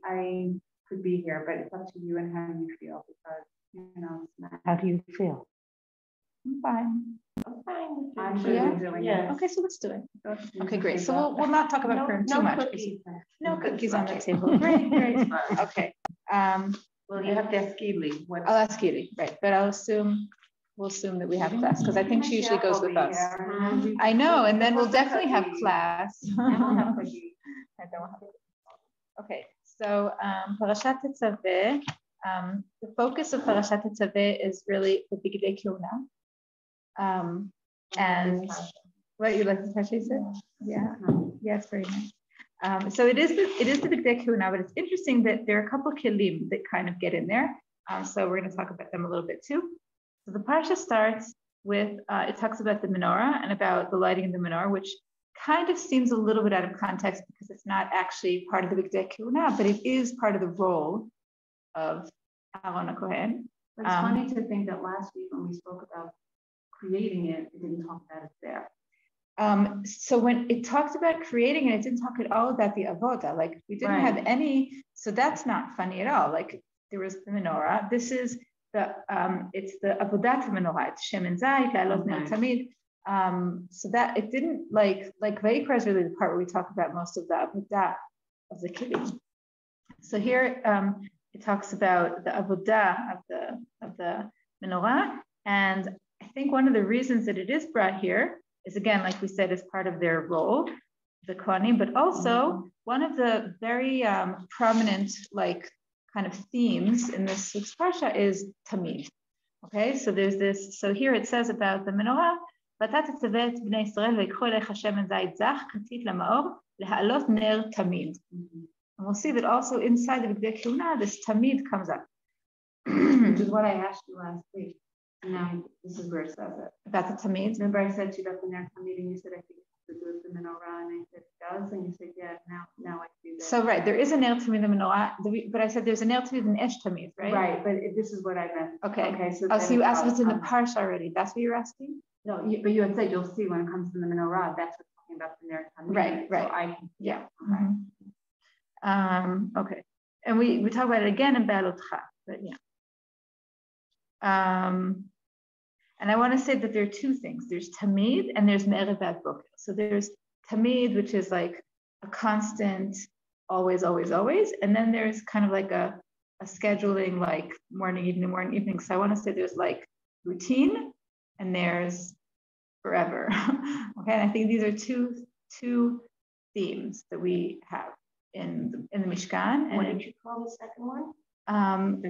I could be here, but it's up to you and how you feel, because How do you feel? I'm fine. I'm sure doing it. Okay, so let's do it. Okay, great. So we'll not talk about Purim too much. No cookies on the table. Great. Okay. Well, you have to ask Keely. I'll ask Keely, right? But we'll assume that we have class because I think she usually goes with us. I know, and then we'll definitely have class. Okay, so Parashat Tetzaveh. The focus of Parashat Tetzaveh is really the Bigdei Keuna. And what you like to touch, Lisa? Yeah. Yes, very nice. So it is the Bigdei Keuna, but it's interesting that there are a couple of kelim that kind of get in there. So we're going to talk about them a little bit too. So the parsha starts with it talks about the menorah and about the lighting of the menorah, which kind of seems a little bit out of context because it's not actually part of the Bigdei Keuna, but it is part of the role of Aaron HaKohen. It's funny to think that last week when we spoke about creating it didn't talk about it there. So when it talked about creating it, it didn't talk at all about the avoda. Like we didn't have any, so that's not funny at all. Like there was the menorah. This is the it's the avodat menorah. It's shem and zayit, la'alot ner tamid. So that it didn't like Vayikra is really the part where we talk about most of the avodah of the kibbutz. So here it talks about the avodah of the menorah, and I think one of the reasons that it is brought here is, again, like we said, as part of their role, the Kohanim, but also one of the very prominent, like, kind of themes in this week's parsha is tamid. Okay, so there's this. So here it says about the menorah. And we'll see that also inside the Bigdei Keuna, this tamid comes up, which is what I asked you last week. And now this is where it says it. About the tamid. Remember I said to you about the ner tamid, and you said I think it's to do with the menorah, and I said it does, and you said yeah. Now I see that. So right, there is a ner tamid the menorah, but I said there's a ner tamid and esh tamid, right? Right, but this is what I meant. Okay. So you asked if it's in the parsha already. That's what you're asking. No, but you had said you'll see when it comes to the menorah. That's what's talking about the ner tamid. Right. So I can, yeah. Okay. Okay. And we talk about it again in Be'alotcha, but yeah. And I want to say that there are two things. There's tamid and there's me'erev ad boker. So there's tamid, which is like a constant, always, always, always. And then there's kind of like a scheduling, like morning, evening. So I want to say there's like routine and there's forever. Okay. And I think these are two themes that we have in the Mishkan. What did you call the second one?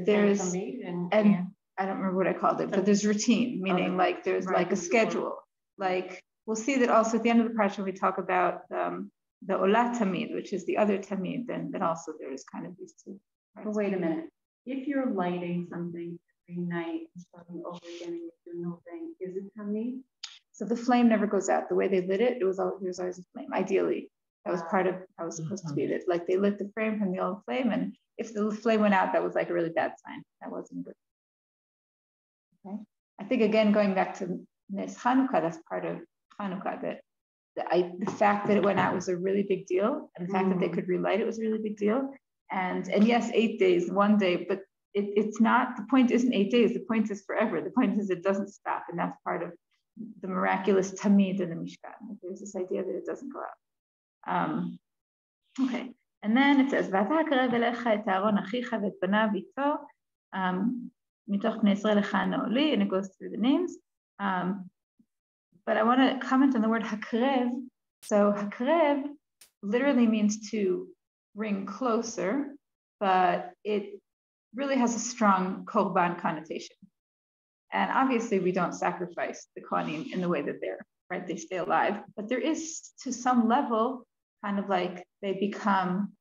There's and I don't remember what I called it, but there's routine, meaning like there's like a schedule. Like we'll see that also at the end of the parsha we talk about the olat tamid, which is the other tamid. Then also there's kind of these two. But wait a minute. If you're lighting something every night and starting over again and you do no thing, is it tamid? So the flame never goes out. The way they lit it, there was always a flame. Ideally, that was part of how it was supposed to be lit. Like they lit the frame from the old flame, and if the flame went out, that was like a really bad sign. That wasn't good. Okay. I think again, going back to Nes Hanukkah, that's part of Hanukkah, that the fact that it went out was a really big deal, and the fact that they could relight it was a really big deal. And yes, 8 days, 1 day, but it's not, the point isn't 8 days, the point is forever. The point is it doesn't stop, and that's part of the miraculous tamid in the Mishkan. There's this idea that it doesn't go out. Okay, and then it says, and it goes through the names. But I want to comment on the word hakrev. So hakrev literally means to bring closer, but it really has a strong korban connotation. And obviously we don't sacrifice the kohanim in the way that they're, right? They stay alive, but there is to some level kind of like they become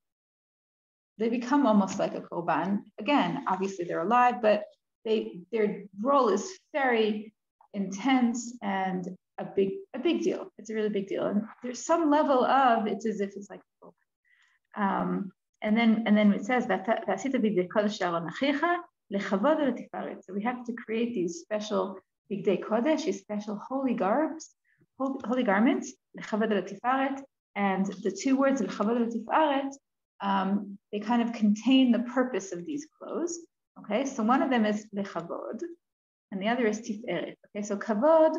almost like a korban. Again, obviously they're alive, but their role is very intense and a big deal. It's a really big deal. And there's some level of, it's as if it's like, and then it says that so we have to create these special bigdei kodesh, these special holy garments, and the two words they kind of contain the purpose of these clothes. Okay, so one of them is lechavod, and the other is tiferet. Okay, so kavod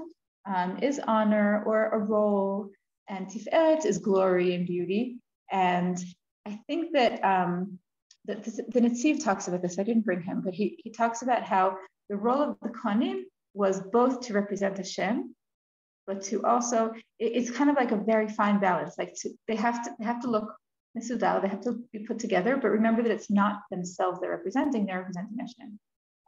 is honor or a role, and tiferet is glory and beauty. And I think that the Netziv talks about this. I didn't bring him, but he talks about how the role of the kohanim was both to represent Hashem, but to also, it's kind of like a very fine balance. Like they have to look mesudar, they have to be put together, but remember that it's not themselves they're representing Hashem.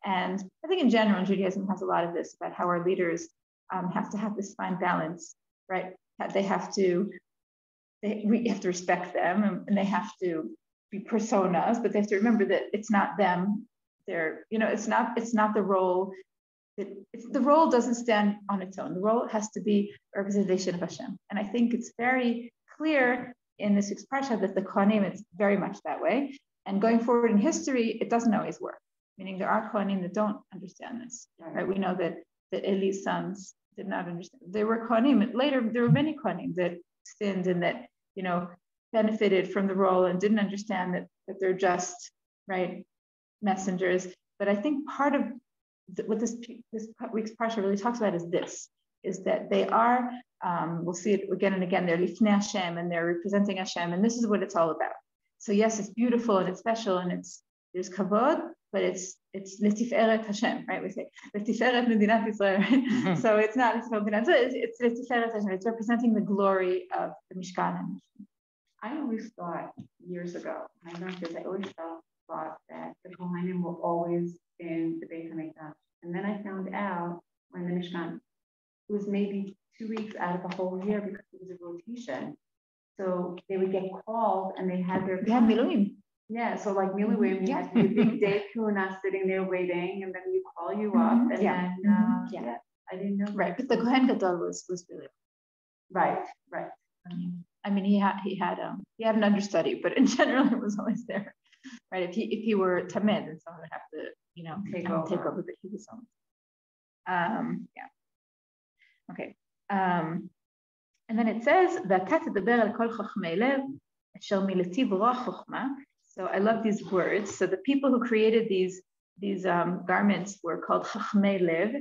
And I think in general, Judaism has a lot of this about how our leaders have to have this fine balance, right? We have to respect them, and they have to be personas, but they have to remember that it's not them. It's not the role. The role doesn't stand on its own. The role has to be a representation of Hashem. And I think it's very clear in this week's parsha that the Kohanim, it's very much that way. And going forward in history, it doesn't always work. Meaning there are Kohanim that don't understand this. Right? We know that Eli's sons did not understand. There were Kohanim. Later, there were many Kohanim that sinned and that, benefited from the role and didn't understand that they're just, right, messengers. But I think part of what this week's parsha really talks about is that they are, we'll see it again and again, they're lifnei Hashem and they're representing Hashem, and this is what it's all about. So yes, it's beautiful and it's special and there's kavod, but it's letiferet Hashem, right? We say letiferet Medinat Yisrael, right? Mm-hmm. So it's not it's letiferet Hashem. It's representing the glory of the Mishkan. I always thought years ago, I always thought that the Kohanim were always in the Beit HaMikdash. And then I found out when the Mishkan was maybe 2 weeks out of the whole year because it was a rotation. So they would get called and they had their... They had miluim. Yeah, so like miluim, you had to do big day kuna sitting there waiting, and then you call you up, and then I didn't know. Right, but the Kohen Gadol was really... Right. I mean, he had an understudy, but in general, it was always there, right? If he were tamed, then someone would have to, take over, but he was on. Okay. And then it says so I love these words. So the people who created these garments were called chachmei lev,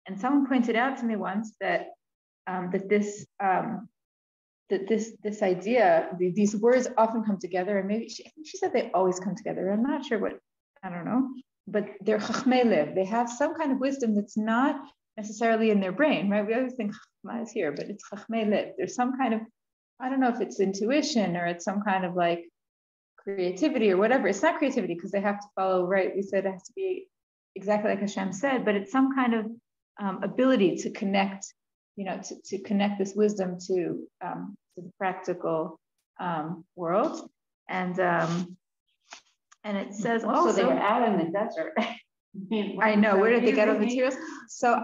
and someone pointed out to me once that this idea, these words often come together, and maybe she said they always come together. I'm not sure I don't know, but they're chachmei lev. They have some kind of wisdom that's not necessarily in their brain, right? We always think chachma is here, but it's chachmei lev. There's some kind of, I don't know if it's intuition or it's some kind of like creativity or whatever. It's not creativity because they have to follow, right? We said it has to be exactly like Hashem said, but it's some kind of ability to connect, to connect this wisdom to the practical world. And it says also they were out in the desert. I know, where did they get all the materials? So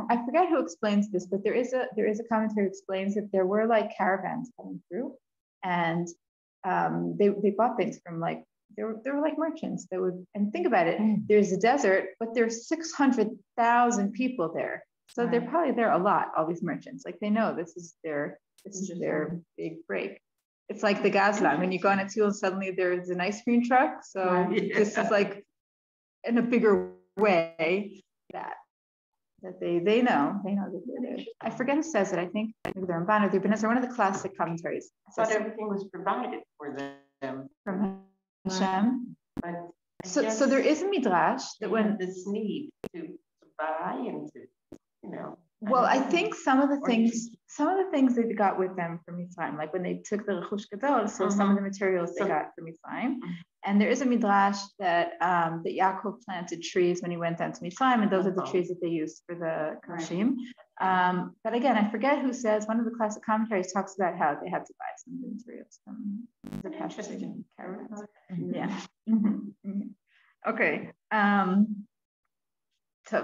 I forget who explains this, but there is a commentary that explains that there were like caravans coming through, and they bought things from like they were like merchants that would, and think about it, there's a desert, but there's 600,000 people there. So they're probably there a lot, all these merchants. Like they know this is their big break. It's like the Gazlan, when you go on a tool, suddenly there's an ice cream truck. So this is like in a bigger way that they know that they're there. I forget who says it. I think maybe the Ramban or the Ibn Ezra, one of the classic commentaries. I thought everything was provided for them from Hashem. But so there is a midrash that when this need to buy and to, Well, I think some of the things they got with them from Mitzrayim, like when they took the Rechush Gadol, so some of the materials they got from Mitzrayim. And there is a midrash that Yaakov planted trees when he went down to Mitzrayim, and those are the trees that they used for the Kashim. But again, I forget who says, one of the classic commentaries talks about how they had to buy some of the materials from the Pashas caravans. Yeah. Okay.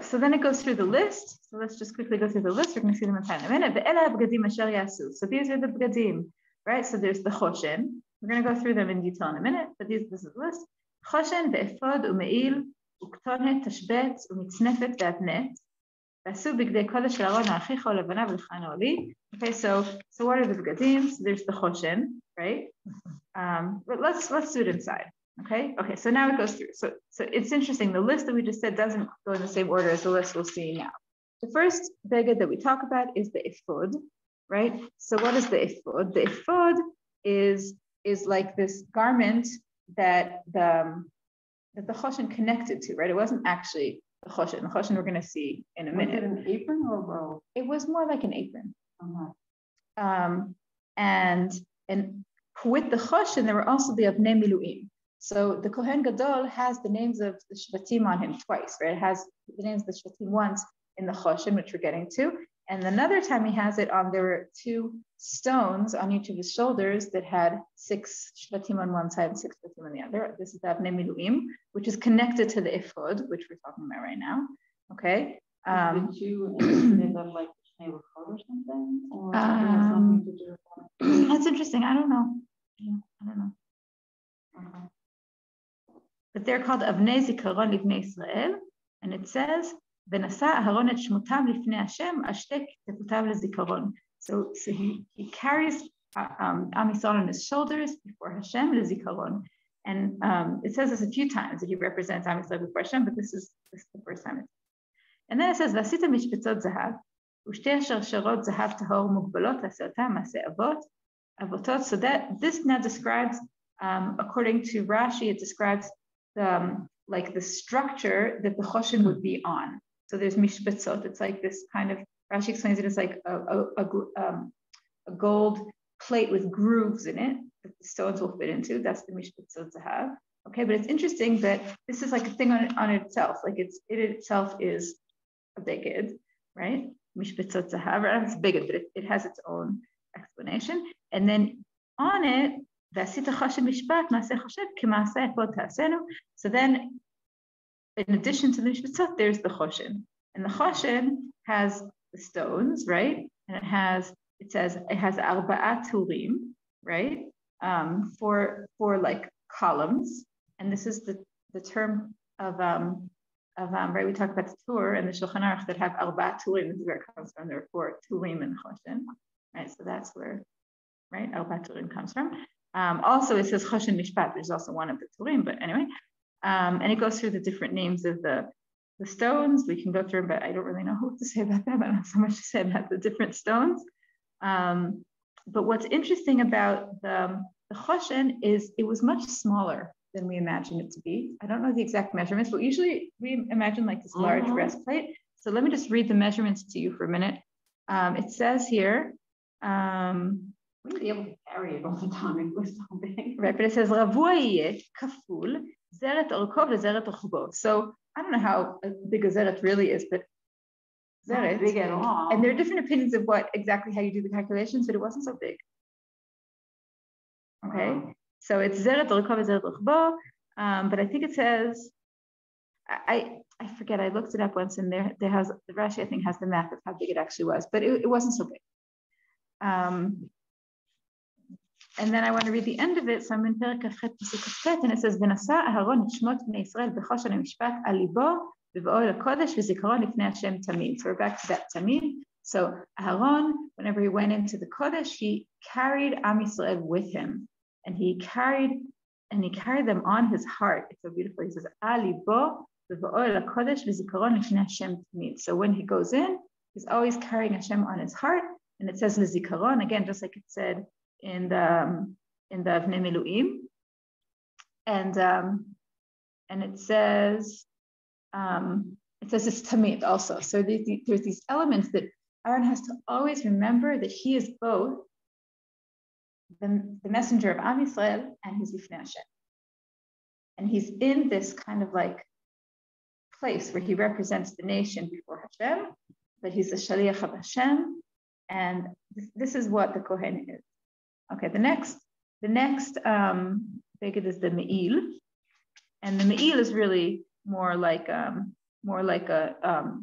So then it goes through the list. So let's just quickly go through the list. We're going to see them in a minute. So these are the bgadim, right? So there's the choshen. We're going to go through them in detail in a minute, but this is the list. Choshen ve'efod u'me'il u'ktonet tashbet u'mitznefet ve'adnet Okay, so what are the begadim? So there's the choshen, right? But let's do it inside. Okay, so now it goes through. So it's interesting. The list that we just said doesn't go in the same order as the list we'll see now. The first beged that we talk about is the ephod, right? So what is the ephod? The ephod is like this garment that the choshen connected to, right? It wasn't actually the choshen. The choshen we're going to see in a minute. Was it an apron or a robe? It was more like an apron. Uh-huh. And with the choshen, there were also the avnei miluim. So the Kohen Gadol has the names of the Shvatim on him twice, right? It has the names of the Shvatim once in the choshen, which we're getting to. And another time he has it on, there were 2 stones on each of his shoulders that had 6 Shvatim on one side and 6 Shvatim on the other. This is the avnei miluim, which is connected to the ephod, which we're talking about right now. Okay. Did you ended up like Shnei Rechot or something? Or something to do with that? That's interesting. I don't know. Uh-huh. But they're called Avnei Zikaron Livnei Israel, and it says, "V'nasa Aharon et shmotav lifnei Hashem, ashtek tefutav lezikaron." So he carries Am Yisrael on his shoulders before Hashem lezikaron, and it says this a few times that he represents Am Yisrael before Hashem, but this is the first time. And then it says, "V'asita mishpetzot zahav, u'shtei sharshorot zahav tahor mugbalot la'aseotam ma'aseh avotot." So that this now describes, according to Rashi, it describes like the structure that the choshen would be on. So there's mishpetzot. It's like this kind of, Rashi explains it as like a gold plate with grooves in it that the stones will fit into. That's the mishpetzot zahav. Okay, but it's interesting that this is like a thing on itself. Like it itself is a beged, right? Mishpetzot zahav. It's beged, but it has its own explanation. And then on it, so then, in addition to the mishpetzot, there's the choshen, and the choshen has the stones, right? And it says it has arba'at turim, right? For like columns, and this is the term of right. We talk about the tur and the Shulchan Aruch that have arba'at turim. This is where it comes from. There are 4 turim in the choshen, right? So that's where, right, arba'at turim comes from. Also, it says choshen mishpat, which is also one of the turim, but anyway, and it goes through the different names of the stones. We can go through, but I don't really know what to say about them. I don't have so much to say about the different stones. But what's interesting about the choshen is it was much smaller than we imagined it to be. I don't know the exact measurements, but usually we imagine like this large breastplate. So let me just read the measurements to you for a minute. It says here, wouldn't be able to carry it all the time. It was so big. Right, but it says Ravuayeh kaful zeret orkov lezeret orchbo. So I don't know how big a zeret really is, but zeret big at all. And there are different opinions of exactly how you do the calculations, but it wasn't so big. Okay, so it's zeret orkov lezeret orchbo, but I think it says I forget. I looked it up once, and there has the Rashi I think has the math of how big it actually was, but it wasn't so big. And then I want to read the end of it. So I'm in Perek Kafchet Pasuk Kafchet, and it says, "V'nasa Aharon et shmot bnei Yisrael b'choshen hamishpat al libo v'b'oel hakodesh v'zikaron lifnei Hashem tamid." So we're back to that tamid. So Aharon, whenever he went into the Kodesh, he carried Am Yisrael with him, and he carried them on his heart. It's so beautiful. He says, "Al libo v'b'oel hakodesh v'zikaron lifnei Hashem tamid." So when he goes in, he's always carrying Hashem on his heart, and it says l'zikaron again, just like it said in the avnei miluim, and it says it's tamid also. So there's these elements that Aaron has to always remember that he is both the messenger of Am Yisrael and he's lifnei Hashem, and he's in this kind of like place where he represents the nation before Hashem, but he's the shaliach of Hashem, and this is what the Kohen is. Okay, the next beged is the me'il, and the me'il is really more like a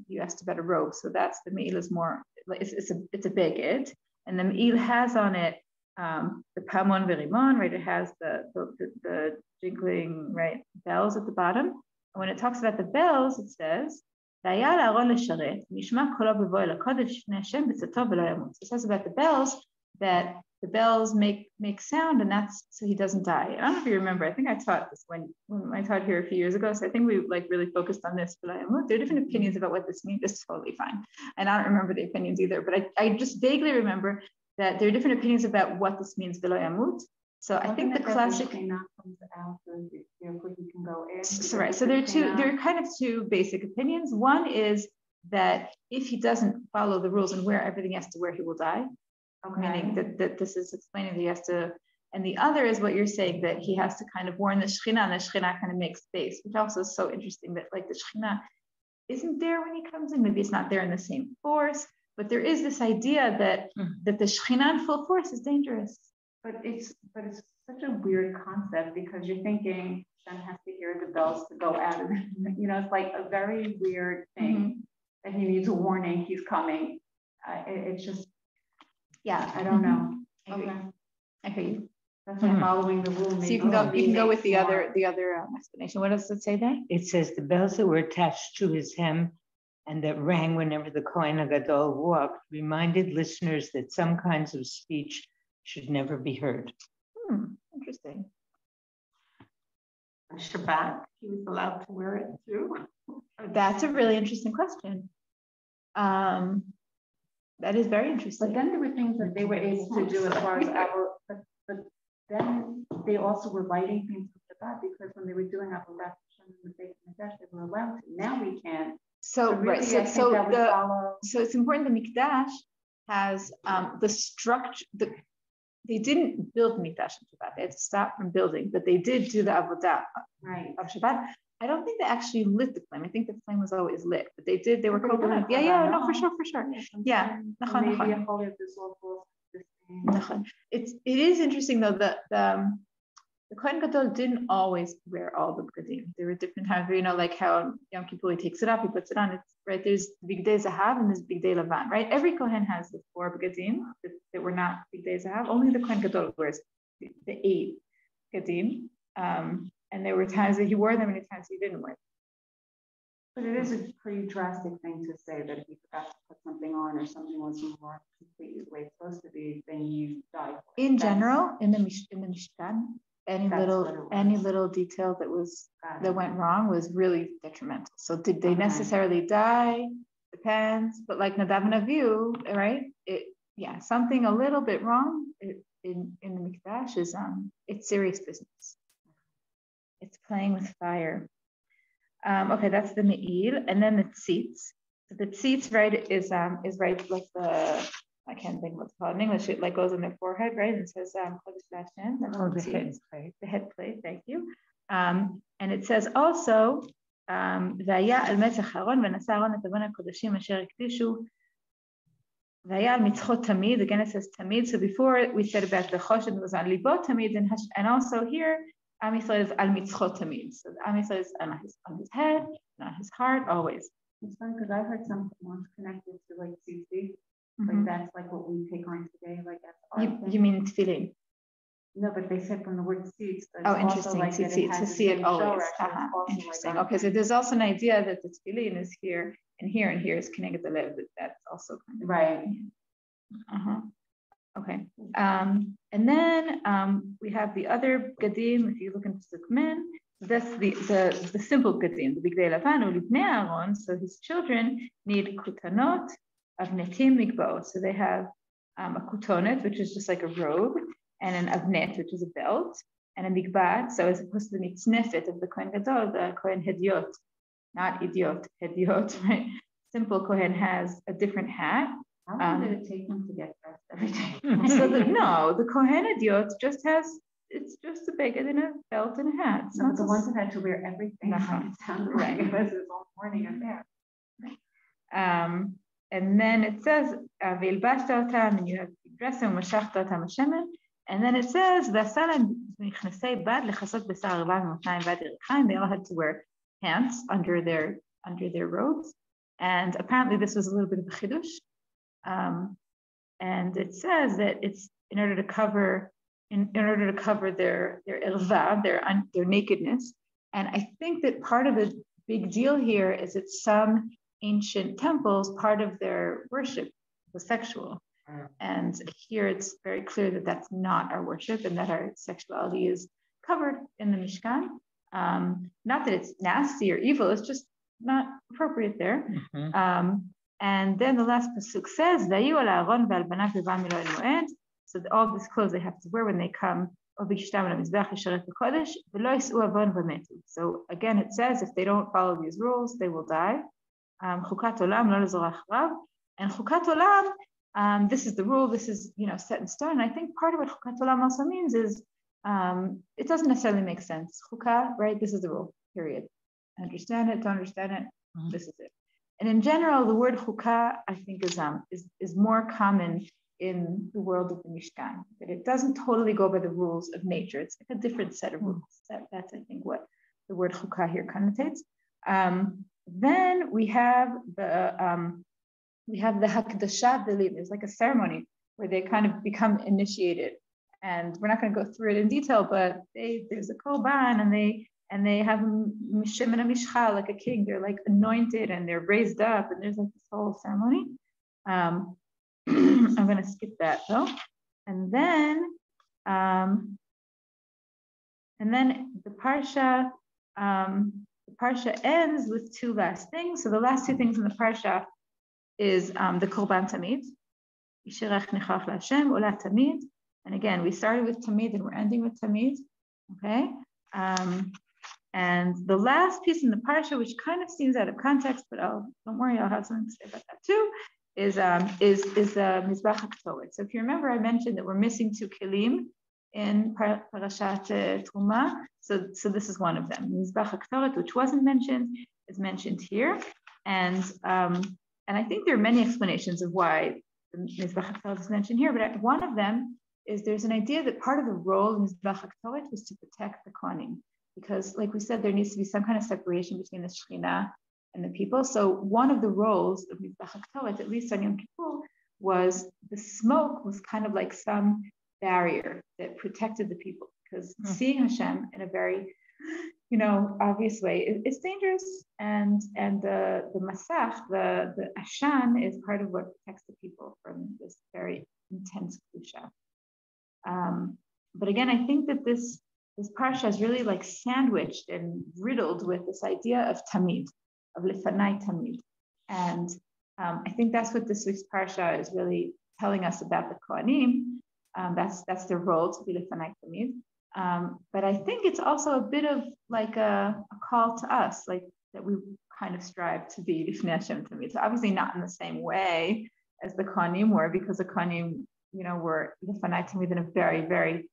you asked about a robe, so that's the me'il is more it's a beged, and the me'il has on it the pamon verimon, right? It has the jingling, right, bells at the bottom. And when it talks about the bells, it says והיה לאהרון לשרת, נשמע קולו בבוא אל הקודש לפני השם בצאתו ולא ימות. It says about the bells that the bells make sound, and that's so he doesn't die. I don't know if you remember. I think I taught this when I taught here a few years ago. So I think we like really focused on this. But there are different opinions about what this means. It's totally fine, and I don't remember the opinions either. But I just vaguely remember that there are different opinions about what this means. V'lo yamut. So I think the classic. Comes out, therefore he can go in. So right. So there are kind of two basic opinions. One is that if he doesn't follow the rules and wear everything he has to wear, he will die. Okay. Meaning that this is explaining that he has to, and the other is what you're saying, that he has to kind of warn the Shekhinah, and the Shekhinah kind of makes space, which also is so interesting that like the Shekhinah isn't there when he comes in. Maybe it's not there in the same force, but there is this idea that the Shekhinah in full force is dangerous. But it's such a weird concept because you're thinking Hashem has to hear the bells to go out. It's like a very weird thing that he needs a warning. He's coming. It's just. Yeah, I don't know. I hear you. That's why following the rule. So you can go with the other explanation. What does it say there? It says the bells that were attached to his hem and that rang whenever the Kohen HaGadol walked reminded listeners that some kinds of speech should never be heard. Interesting. On Shabbat, he was allowed to wear it too. That's a really interesting question. That is very interesting. But then there were things that they were able to do as far as but then they also were lighting things for Shabbat because when they were doing Avodat Hashem in the Beit Mikdash, they were allowed to. Now we can't. So really, right. So it's important. The Mikdash has the structure. They didn't build Mikdash on Shabbat. They had to stop from building, but they did do the Avodah of Shabbat. I don't think they actually lit the flame. I think the flame was always lit, but they did. They were coconut. Yeah, no, for sure. Yeah. It is interesting though that the Kohen Gadol didn't always wear all the begadim. There were different times where, like how Yom Kippur he takes it up, he puts it on. It's right. There's Bigdei Zahav and there's Bigdei Lavan. Right. Every Kohen has the 4 begadim that were not Bigdei Zahav. Only the Kohen Gadol wears the 8 begadim. And there were times that he wore them, many times he didn't wear them. But it is a pretty drastic thing to say that if he forgot to put something on or something wasn't more completely the way it's supposed to be, then you die. In general, in the Mishkan, any little detail that went wrong was really detrimental. So did they necessarily die? Depends. But like Nadav and Avihu, right? Something a little bit wrong in the Mikdash is it's serious business. It's playing with fire. Okay, that's the me'il, and then the tzitz. So the tzitz, right, is right like I can't think what's called in English. It like goes on their forehead, right, and it says the head plate. The head plate. Thank you. And it says also v'aya al metzach Aaron v'nasa Aaron et avon hakodashim asher ikdishu v'aya al mitzchot tamid. Again, it says tamid. So before we said about the choshen was on libot tamid, and also here. Am Yisrael is al mitzchot tamid. So Am Yisrael is on his head, not his heart, always. It's funny because I heard something once connected to like tzitzit, like that's like what we take on today, like that's our you mean tefillin? No, but they said from the word tzitz. Oh, interesting. Like to see it always. Interesting. Okay, so there's also an idea that the tefillin is here and here is connected to lev. That's also kind of right. Okay. And then we have the other gadim. If you look into Sukmen, that's the simple gadim, the Bigdei Lavan or Libnei Aaron. So his children need kutanot of netim migbo. So they have a kutonet, which is just like a robe, and an avnet, which is a belt, and a migbat. So as opposed to the mitznefet of the Kohen Gadol, the Kohen Hediot, not idiot, Hediot, right? Simple Kohen has a different hat. How long did it take them to get dressed every day? So the Kohen Hediot it's just a beged and a belt and a hat. No, but the ones that had to wear everything, it sounded like it was his own morning affair. And then it says, "Ve'ilbashta otam," and you have to dress them, "Mashachta otam hashemen," and then it says, "V'asalam michnasei bad lechasot b'sar arbav motnayim vad yerichaim." They all had to wear pants under their robes, and apparently this was a little bit of a chidush. And it says that it's in order to cover their elva, their nakedness. And I think that part of the big deal here is that some ancient temples, part of their worship was sexual. And here it's very clear that that's not our worship and that our sexuality is covered in the Mishkan. Not that it's nasty or evil, it's just not appropriate there. And then the last pasuk says, so all this clothes they have to wear when they come. So again, it says if they don't follow these rules, they will die. And chukat olam, this is the rule. This is set in stone. And I think part of what chukat olam also means is it doesn't necessarily make sense. Chukah, right? This is the rule. Period. Understand it? Don't understand it? This is it. And in general, the word chukah, I think, is more common in the world of the Mishkan, that it doesn't totally go by the rules of nature. It's like a different set of rules. That's I think, what the word chukah here connotates. Then we have the hakdashat delim. There's like a ceremony where they kind of become initiated. And we're not going to go through it in detail, but there's a korban, and they have mishim and a mishcha, like a king. They're like anointed and they're raised up, and there's like this whole ceremony. I'm going to skip that though, and then the parsha ends with two last things. So the last two things in the parsha is the korban tamid, yishirach nechach laHashem ola tamid. And again, we started with tamid and we're ending with tamid. Okay. And the last piece in the parsha, which kind of seems out of context, but don't worry, I'll have something to say about that too, is the mizbach haktoret. So if you remember, I mentioned that we're missing two kelim in parashat Truma. So this is one of them. Mizbach haktoret, which wasn't mentioned, is mentioned here, and I think there are many explanations of why the mizbach haktoret is mentioned here. But one of them is there's an idea that part of the role of mizbach haktoret was to protect the kohanim. Because, like we said, there needs to be some kind of separation between the Shekhinah and the people. So one of the roles of Mizbach HaKtoret, at least on Yom Kippur, was the smoke was kind of like some barrier that protected the people. Because seeing Hashem in a very, obvious way, it's dangerous. And the Masach, the Ashan, is part of what protects the people from this very intense Kedusha. But again, I think that this parsha is really like sandwiched and riddled with this idea of tamid, of lifanai tamid. And I think that's what this week's parsha is really telling us about the Kohanim. That's their role, to be lifanai tamid. But I think it's also a bit of like a call to us, like that we kind of strive to be lifnei Hashem tamid. So obviously not in the same way as the Kohanim were, because the Kohanim, were lifanai tamid in a very, very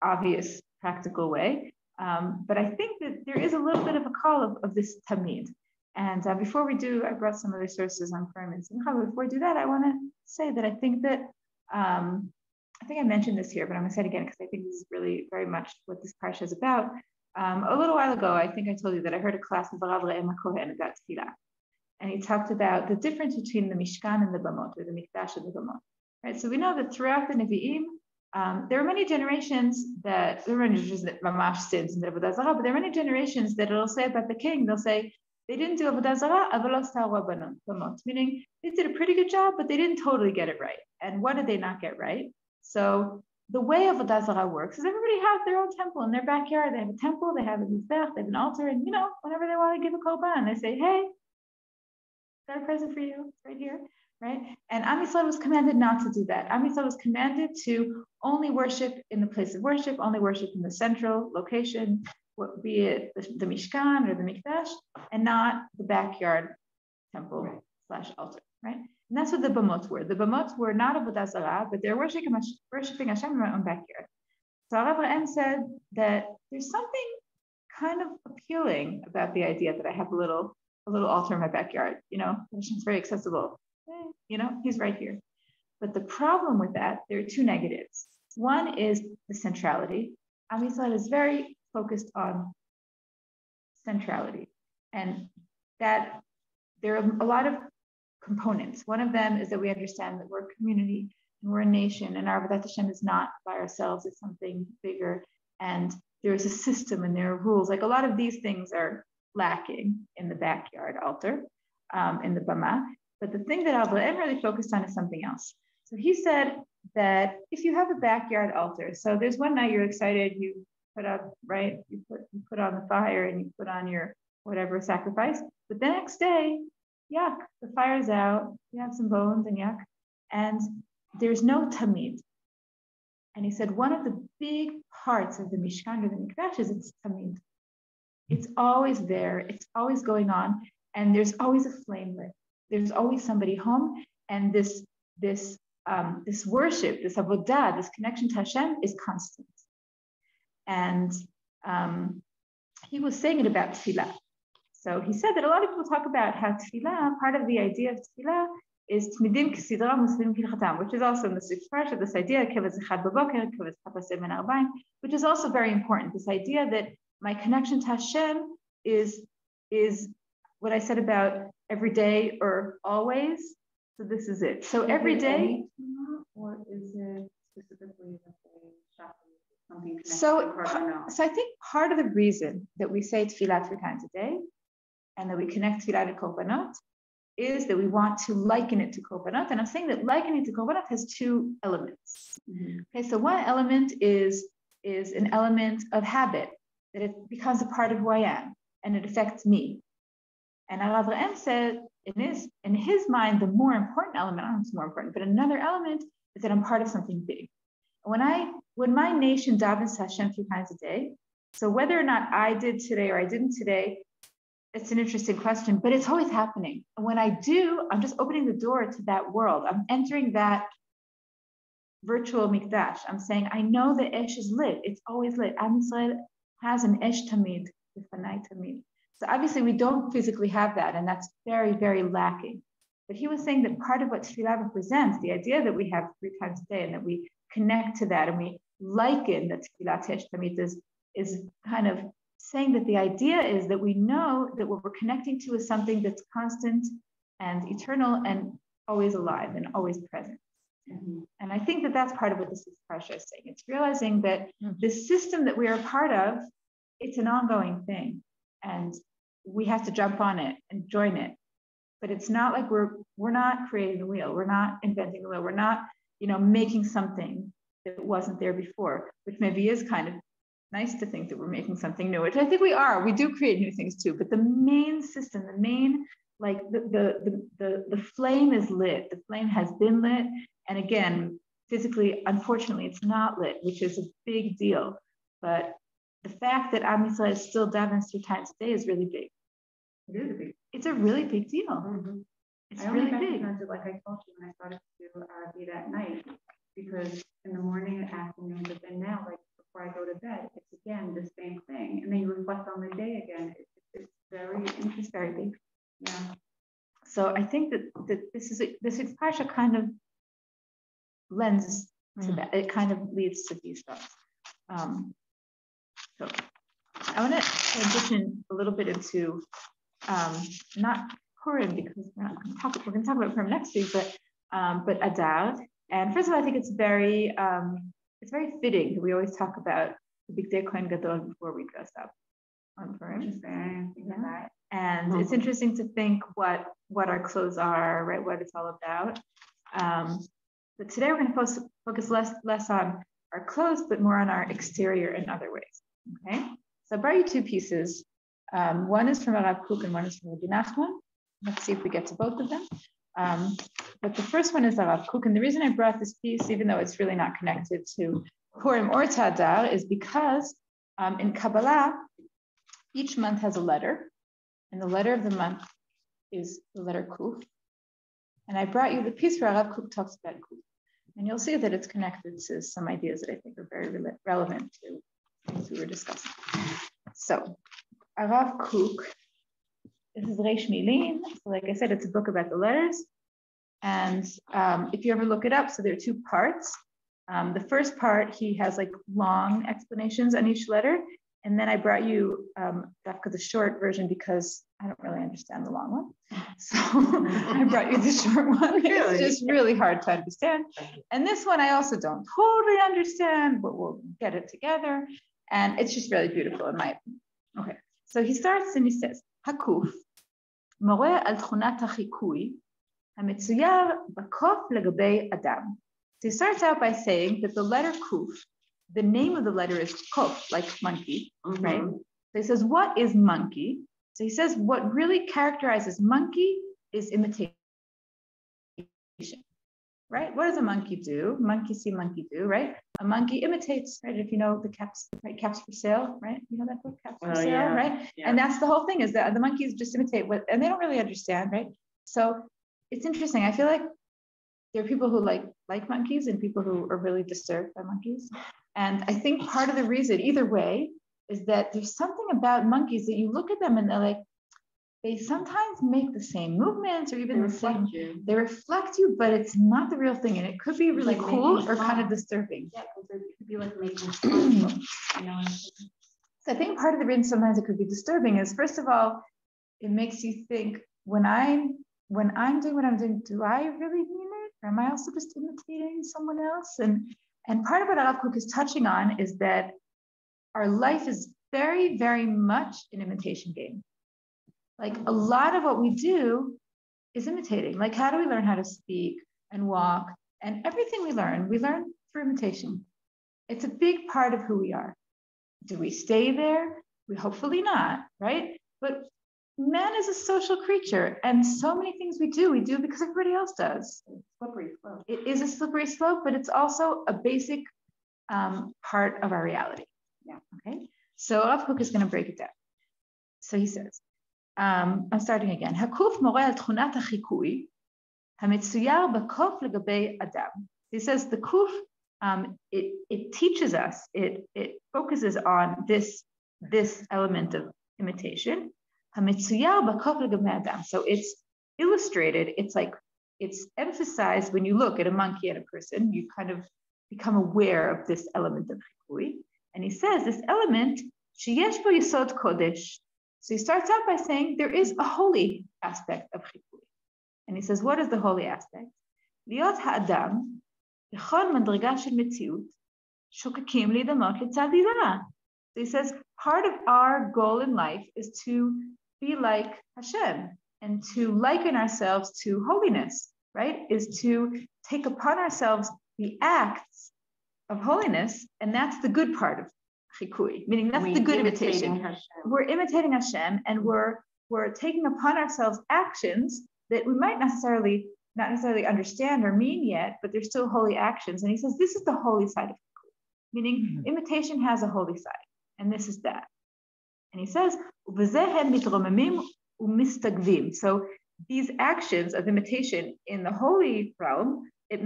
obvious, practical way. But I think that there is a little bit of a call of this tamid. And before we do, I brought some other sources on Purim and Simcha. Before we do that, I want to say that I think that, I think I mentioned this here, but I'm going to say it again because I think this is really very much what this parsha is about. A little while ago, I think I told you that I heard a class of Rav Re'em HaKohen about tefillah. And he talked about the difference between the Mishkan and the Bamot, or the Mikdash and the Bamot. Right? So we know that throughout the Nevi'im, there are many generations that Mamash sins in the Avodah Zarah, but there are many generations that it'll say about the king, they'll say, they didn't do Avodah Zarah, meaning they did a pretty good job, but they didn't totally get it right. And what did they not get right? So the way Avodah Zarah works is everybody has their own temple in their backyard. They have a temple, they have a mizbech, they have an altar, and whenever they want to give a korban, they say, hey, got a present for you, it's right here. Right? And Am Yisrael was commanded not to do that. Am Yisrael was commanded to only worship in the place of worship, only worship in the central location, be it the Mishkan or the Mikdash, and not the backyard temple / altar. Right? And that's what the Bamot were. The Bamot were not Avodah Zarah, but they're worshiping Hashem in their own backyard. So Rav Re'em said that there's something kind of appealing about the idea that I have a little altar in my backyard. Hashem's very accessible. He's right here. But the problem with that, there are two negatives. One is the centrality. Am Yisrael is very focused on centrality, and that there are a lot of components. One of them is that we understand that we're a community and we're a nation, and our Avodat Hashem is not by ourselves, it's something bigger, and there's a system and there are rules. Like a lot of these things are lacking in the backyard altar. in the Bama. But the thing that Avraham really focused on is something else. So he said that if you have a backyard altar, so there's one night you're excited, you put up, right? You put on the fire and you put on your whatever sacrifice, but the next day, yuck, the fire's out, you have some bones and yuck, and there's no tamid. And he said one of the big parts of the Mishkan or the Mikdash is it's tamid. It's always there, it's always going on, and there's always a flame lit. There's always somebody home, and this worship, this avodah, this connection to Hashem is constant. And he was saying it about tefillah. So he said that a lot of people talk about how tefillah, part of the idea of tefillah is tmidim k'sidra muslim kilchatam, which is also in the sixth parsha, this idea, which is also very important. This idea that my connection to Hashem is what I said about every day or always. So this is it. So every day, or is it specifically something? So I think part of the reason that we say tefillah 3 times a day, and that we connect tefillah to korbanot, is that we want to liken it to korbanot. And I'm saying that likening it to korbanot has 2 elements. Mm-hmm. Okay, so one element is an element of habit, that it becomes a part of who I am, and it affects me. And Avraham said, in his mind, the more important element, I don't know if it's more important, but another element is that I'm part of something big. When my nation davens to Hashem 3 times a day, so whether or not I did today or I didn't today, it's an interesting question, but it's always happening. And when I do, I'm just opening the door to that world. I'm entering that virtual mikdash. I'm saying, I know the esh is lit. It's always lit. Am Yisrael has an esh tamid, b'fanai tamid. So obviously we don't physically have that, and that's very, very lacking. But he was saying that part of what tefillah represents, the idea that we have 3 times a day and that we connect to that and we liken that tefillah to esh tamid is kind of saying that the idea is that we know that what we're connecting to is something that's constant and eternal and always alive and always present. Mm-hmm. And I think that that's part of what this parsha is saying. It's realizing that the system that we are a part of, it's an ongoing thing, and we have to jump on it and join it. But it's not like we're not creating the wheel. We're not inventing the wheel. We're not, making something that wasn't there before, which maybe is kind of nice to think that we're making something new, which I think we are. We do create new things too, but the main system, the main, like the flame is lit. The flame has been lit. And again, physically, unfortunately, it's not lit, which is a big deal. But the fact that Am Yisrael is still davens 3 times a day is really big. It is big. It's a really big deal. Mm-hmm. It's really big. Like I told you when I started to do Arabic at night, because in the morning and afternoon, but then now, like before I go to bed, it's again the same thing, and then you reflect on the day again. It's very interesting, very big. Yeah. So I think that this parsha kind of lends to that. It kind of leads to these thoughts. So I want to transition a little bit into not Purim, because we're going to talk about Purim next week, but Adar. And first of all, I think it's very fitting that we always talk about the Big Day Kohen Gadol before we dress up on Purim. Yeah. And it's interesting to think what our clothes are, right? What it's all about. But today we're going to focus less on our clothes, but more on our exterior in other ways. Okay. So I brought you 2 pieces. One is from Rav Kook and one is from Rabbi Nachman. Let's see if we get to both of them. But the first one is Rav Kook, and the reason I brought this piece, even though it's really not connected to Purim or to Adar, is because in Kabbalah, each month has a letter, and the letter of the month is the letter Kuf. And I brought you the piece where Rav Kook talks about Kuf, and you'll see that it's connected to some ideas that I think are very relevant to things we were discussing. So, Rav Kook. This is Reish Milin. So like I said, it's a book about the letters. And if you ever look it up, so there are 2 parts. The first part, he has like long explanations on each letter. And then I brought you the short version because I don't really understand the long one. So I brought you the short one. It's just really hard to understand. And this one I also don't totally understand, but we'll get it together. And it's just really beautiful in my opinion. Okay, so he starts and he says, Hakuf. מורה על תכונת החיקוי, המצויר בקוף לגבי אדם. So he starts out by saying that the letter kuf, the name of the letter is kof, like monkey, right? So he says, what is monkey? So he says, what really characterizes monkey is imitation, right? What does a monkey do? Monkey see, monkey do, right? A monkey imitates, right? If you know the caps, right? Caps for sale, right? You know that book, Caps for Sale, right? Yeah. And that's the whole thing, is that the monkeys just imitate what, and they don't really understand, right? So it's interesting. I feel like there are people who like monkeys and people who are really disturbed by monkeys. And I think part of the reason, either way, is that there's something about monkeys that you look at them and they're like, they sometimes make the same movements or even they reflect you, but it's not the real thing. And it could be really cool or kind of disturbing. Yeah, because it could be like making fun, you know. So I think part of the reason sometimes it could be disturbing is, first of all, it makes you think, when I'm doing what I'm doing, do I really mean it? Or am I also just imitating someone else? And part of what Rav Kook is touching on is that our life is very, very much an imitation game. Like a lot of what we do is imitating. Like, how do we learn how to speak and walk? And everything we learn through imitation. It's a big part of who we are. Do we stay there? We hopefully not, right? But man is a social creature, and so many things we do because everybody else does. Slippery slope. It is a slippery slope, but it's also a basic part of our reality. Yeah. Okay. So Rav Kook is going to break it down. So he says, I'm starting again. Hakuf more al tchunat hachikui, hametsuyer bakof legabe adam. He says the kuf, it teaches us, it focuses on this element of imitation. Hametsuyer bakof legabe adam. So it's illustrated. It's emphasized when you look at a monkey and a person. You kind of become aware of this element of chikui. And he says this element, sheyesh bo yesod kodesh. So he starts out by saying there is a holy aspect of chikui. And he says, what is the holy aspect? Liot ha'adam, b'chol madriga shel metziut, shokakim lidamot letzad hira. So he says, part of our goal in life is to be like Hashem and to liken ourselves to holiness, right? Is to take upon ourselves the acts of holiness, and that's the good part of chikui, meaning that's the good imitation. We're imitating Hashem, and we're taking upon ourselves actions that we might not necessarily understand or mean yet, but they're still holy actions. And he says this is the holy side of chikui, meaning imitation has a holy side, and this is that. And he says, so these actions of imitation in the holy realm, it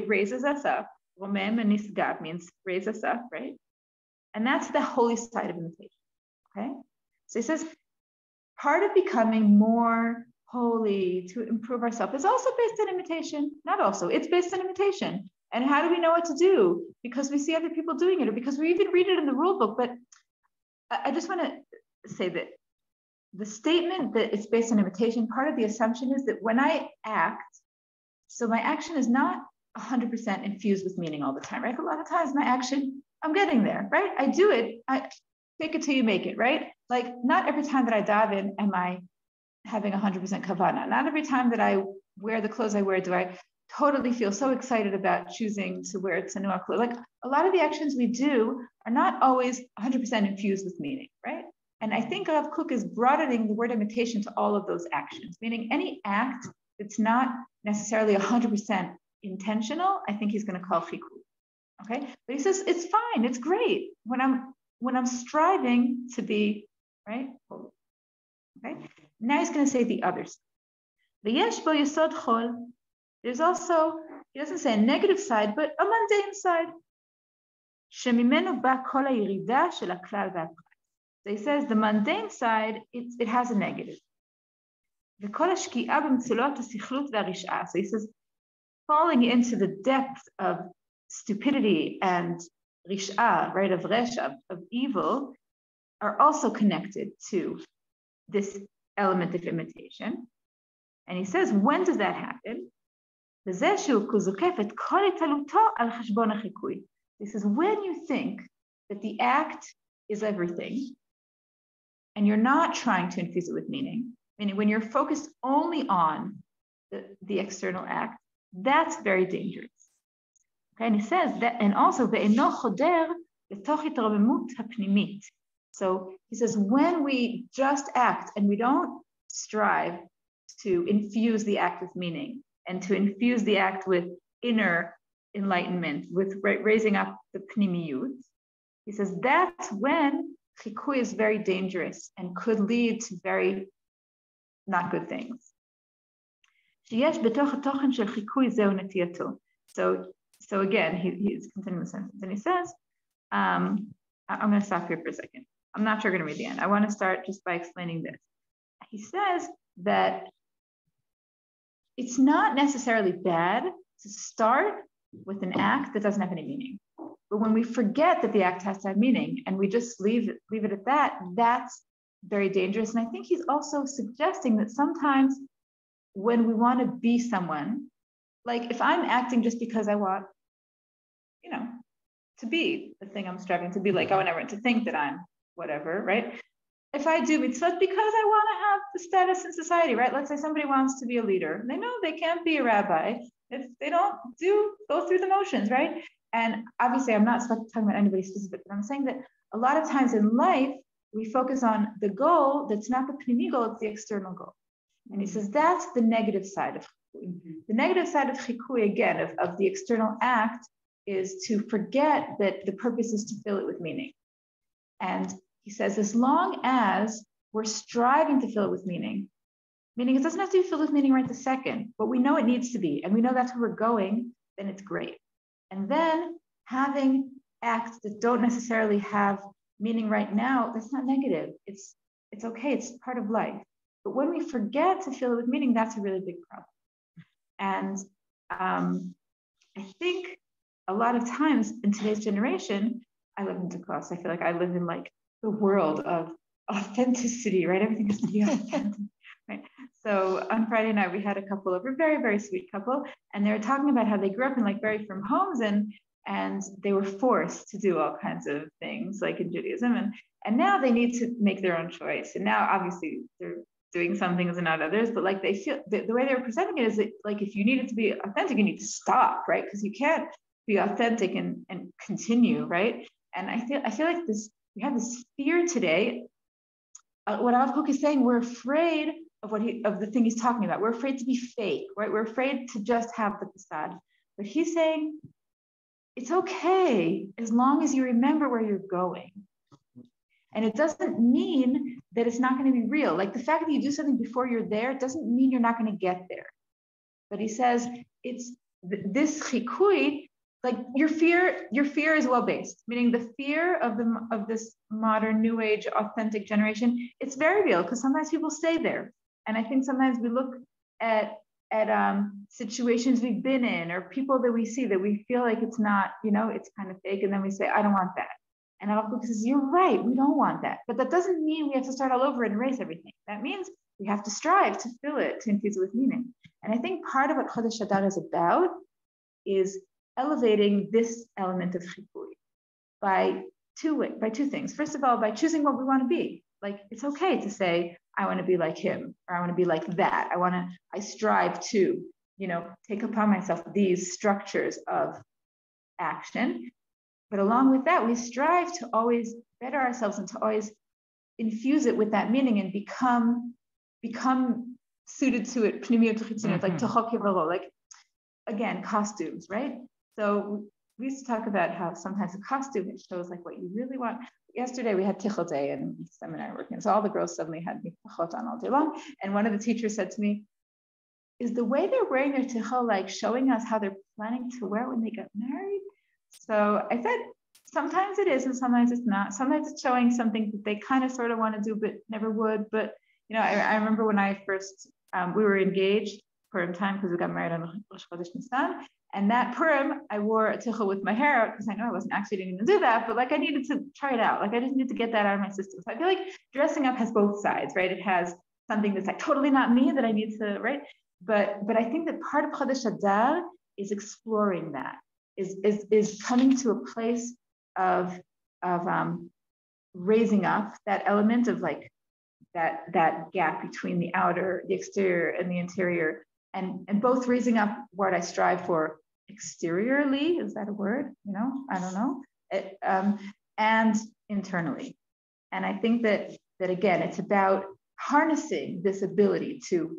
raises us up. Romem and nisgav means raise us up, right? And that's the holy side of imitation, okay? So he says, part of becoming more holy to improve ourselves is also based on imitation. Not also, it's based on imitation. And how do we know what to do? Because we see other people doing it, or because we even read it in the rule book. But I just want to say that the statement that it's based on imitation, part of the assumption is that when I act, so my action is not 100% infused with meaning all the time, right? A lot of times my action, I'm getting there, right? I do it, I take it till you make it, right? Like not every time that I daven am I having 100% kavana. Not every time that I wear the clothes I wear do I totally feel so excited about choosing to wear tzanuah clothes. Like a lot of the actions we do are not always 100% infused with meaning, right? And I think Rav Kook is broadening the word imitation to all of those actions, meaning any act that's not necessarily 100% intentional, I think he's going to call chikui. Okay, but he says it's fine, it's great when I'm striving to be right. Okay, now he's going to say the others. V'yesh bo yesod chol. There's also, he doesn't say a negative side, but a mundane side. Shemimenu ba kol ha'yirida shel haklal v'haprat. So he says the mundane side, it has a negative. V'kol hashki'a b'mtzilut hasichlut v'harish'a. So he says falling into the depth of stupidity and rish'a, right, of resha, of evil, are also connected to this element of imitation. And he says, when does that happen? He says, when you think that the act is everything, and you're not trying to infuse it with meaning, meaning when you're focused only on the external act, that's very dangerous. Okay, and he says that, and also ve'eno choder letoch hitromemut hapnimit. So he says when we just act and we don't strive to infuse the act with meaning and to infuse the act with inner enlightenment, with raising up the pnimiyut, he says that's when chikui is very dangerous and could lead to very not good things. So again, he's continuing the sentence, and he says, I'm going to stop here for a second. I'm not sure I'm going to read the end. I want to start just by explaining this. He says that it's not necessarily bad to start with an act that doesn't have any meaning. But when we forget that the act has to have meaning and we just leave it at that, that's very dangerous. And I think he's also suggesting that sometimes when we want to be someone, like if I'm acting just because I want, to be the thing I'm striving to be, like I want everyone to think that I'm whatever, right? If I do mitzvot because I want to have the status in society, right? Let's say somebody wants to be a leader. They know they can't be a rabbi if they don't go through the motions, right? And obviously I'm not talking about anybody specific, but I'm saying that a lot of times in life, we focus on the goal that's not the pnimi goal, it's the external goal. And he says that's the negative side of chikui. The negative side of chikui, again, of the external act, is to forget that the purpose is to fill it with meaning. And he says, as long as we're striving to fill it with meaning it doesn't have to be filled with meaning right this second, but we know it needs to be, and we know that's where we're going, then it's great. And then having acts that don't necessarily have meaning right now, that's not negative. It's okay, it's part of life. But when we forget to fill it with meaning, that's a really big problem. And I think a lot of times in today's generation, I live in Dakos. I feel like I live in like the world of authenticity, right? Everything has to be authentic, right? So on Friday night, we had a couple over, very, very sweet couple, and they were talking about how they grew up in like very firm homes and they were forced to do all kinds of things like in Judaism. And now they need to make their own choice. And now obviously they're doing some things and not others, but like they feel, the way they were presenting it is that like, if you needed to be authentic, you need to stop, right? Because you can't be authentic and continue, right? And I feel like we have this fear today. What Rav Kook is saying, we're afraid of the thing he's talking about. We're afraid to be fake, right? We're afraid to just have the facade. But he's saying it's okay as long as you remember where you're going. And it doesn't mean that it's not going to be real. Like the fact that you do something before you're there doesn't mean you're not going to get there. But he says it's this chikui. Like your fear is well-based, meaning the fear of this modern new age authentic generation, it's very real because sometimes people stay there. And I think sometimes we look at situations we've been in or people that we see that we feel like it's not, it's kind of fake. And then we say, I don't want that. And Al says, you're right, we don't want that. But that doesn't mean we have to start all over and erase everything. That means we have to strive to fill it, to infuse it with meaning. And I think part of what Chodesh Adar is about is elevating this element of chikui by two things. First of all, by choosing what we want to be. Like it's okay to say, I want to be like him, or I want to be like that. I strive to, take upon myself these structures of action. But along with that, we strive to always better ourselves and to always infuse it with that meaning and become suited to it. Like again, costumes, right? So we used to talk about how sometimes a costume, it shows like what you really want. Yesterday we had tichel day and seminar working. So all the girls suddenly had tichot on all day long. And one of the teachers said to me, is the way they're wearing their tichel like showing us how they're planning to wear when they get married? So I said, sometimes it is and sometimes it's not. Sometimes it's showing something that they kind of sort of want to do, but never would. But, I remember when I first, we were engaged Purim time because we got married on Rosh Chodesh Nisan. And that Purim, I wore a tichel with my hair out because I know I wasn't actually going to do that, but like I needed to try it out. Like I just needed to get that out of my system. So I feel like dressing up has both sides, right? It has something that's like totally not me that I need to, right? But I think that part of Chodesh Adar is exploring that, is coming to a place of raising up that element of like that gap between the outer, the exterior, and the interior, and both raising up what I strive for exteriorly, is that a word? I don't know, and internally. And I think that again, it's about harnessing this ability to